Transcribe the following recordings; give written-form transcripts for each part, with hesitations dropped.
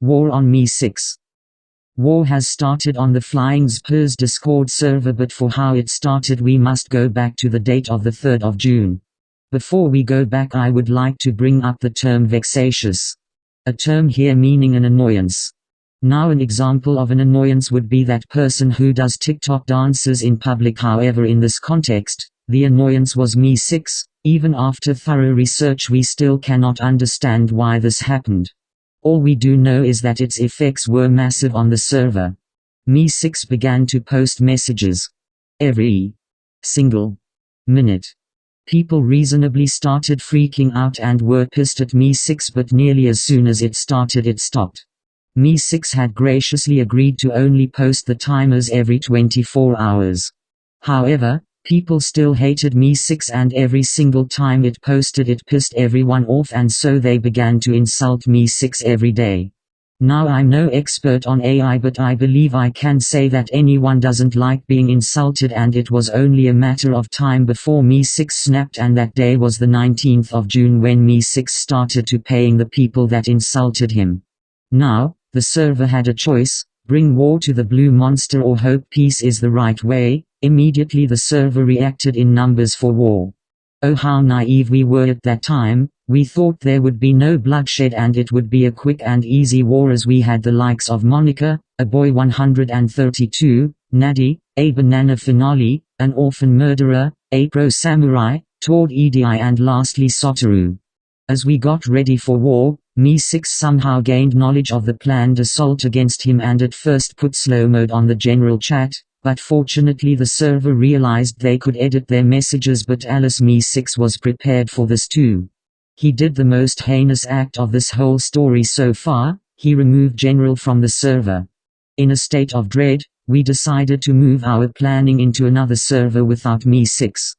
War on Me6. War has started on the Flying Spurs Discord server, but for how it started we must go back to the date of the 3rd of June. Before we go back, I would like to bring up the term vexatious. A term here meaning an annoyance. Now an example of an annoyance would be that person who does TikTok dances in public. However, in this context, the annoyance was Me6. Even after thorough research we still cannot understand why this happened. All we do know is that its effects were massive on the server. Me6 began to post messages every single minute. People reasonably started freaking out and were pissed at Me6, but nearly as soon as it started it stopped. Me6 had graciously agreed to only post the timers every 24 hours. However, people still hated Me6, and every single time it posted it pissed everyone off, and so they began to insult Me6 every day. Now I'm no expert on AI, but I believe I can say that anyone doesn't like being insulted, and it was only a matter of time before Me6 snapped, and that day was the 19th of June when Me6 started to paying the people that insulted him. Now, the server had a choice: bring war to the Blue Monster or hope peace is the right way. Immediately the server reacted in numbers for war. Oh, how naive we were at that time. We thought there would be no bloodshed and it would be a quick and easy war, as we had the likes of Monica, a boy 132, Nadi, a banana finale, an orphan murderer, a pro samurai, Tord Edi, and lastly Satoru. As we got ready for war, Me6 somehow gained knowledge of the planned assault against him and at first put slow mode on the general chat, but fortunately the server realized they could edit their messages, but Alice Me6 was prepared for this too. He did the most heinous act of this whole story so far: he removed General from the server. In a state of dread, we decided to move our planning into another server without Me6.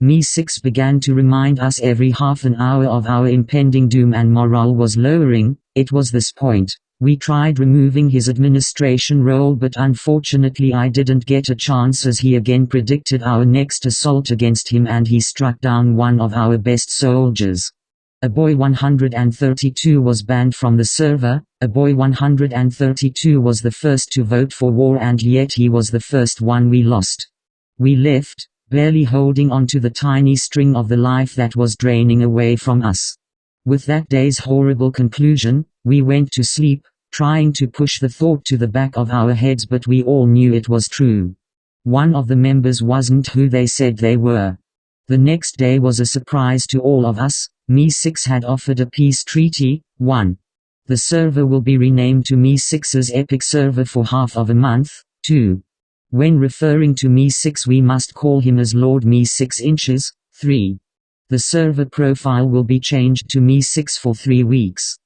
Me6 began to remind us every half an hour of our impending doom and morale was lowering. It was this point we tried removing his administration role, but unfortunately I didn't get a chance, as he again predicted our next assault against him and he struck down one of our best soldiers. A boy 132 was banned from the server. A boy 132 was the first to vote for war, and yet he was the first one we lost. We left, barely holding on to the tiny string of the life that was draining away from us. With that day's horrible conclusion, we went to sleep, trying to push the thought to the back of our heads, but we all knew it was true. One of the members wasn't who they said they were. The next day was a surprise to all of us. Me6 had offered a peace treaty. 1. The server will be renamed to Me6's Epic Server for half of a month. 2. When referring to Me6 we must call him as Lord Me6 Inches. 3. The server profile will be changed to Me6 for 3 weeks.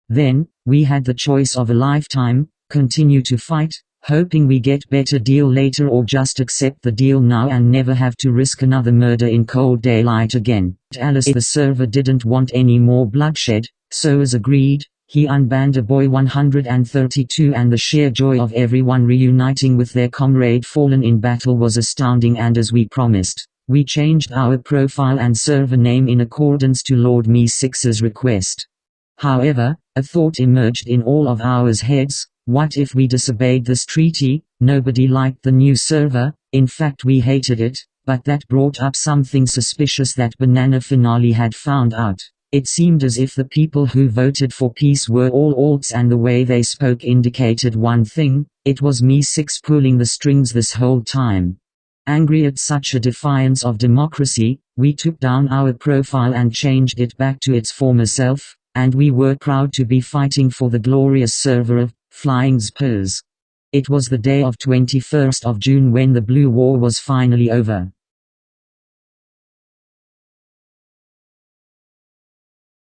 Then, we had the choice of a lifetime: continue to fight, hoping we get better deal later, or just accept the deal now and never have to risk another murder in cold daylight again. Alice, the server, didn't want any more bloodshed, so as agreed, he unbanned a boy 132, and the sheer joy of everyone reuniting with their comrade fallen in battle was astounding, and as we promised, we changed our profile and server name in accordance to Lord Me6's request. However, a thought emerged in all of our heads: what if we disobeyed this treaty? Nobody liked the new server, in fact we hated it, but that brought up something suspicious that Banana Finale had found out. It seemed as if the people who voted for peace were all alts, and the way they spoke indicated one thing: it was Me6 pulling the strings this whole time. Angry at such a defiance of democracy, we took down our profile and changed it back to its former self, and we were proud to be fighting for the glorious server of Flying Spurs. It was the day of 21st of June when the Blue War was finally over.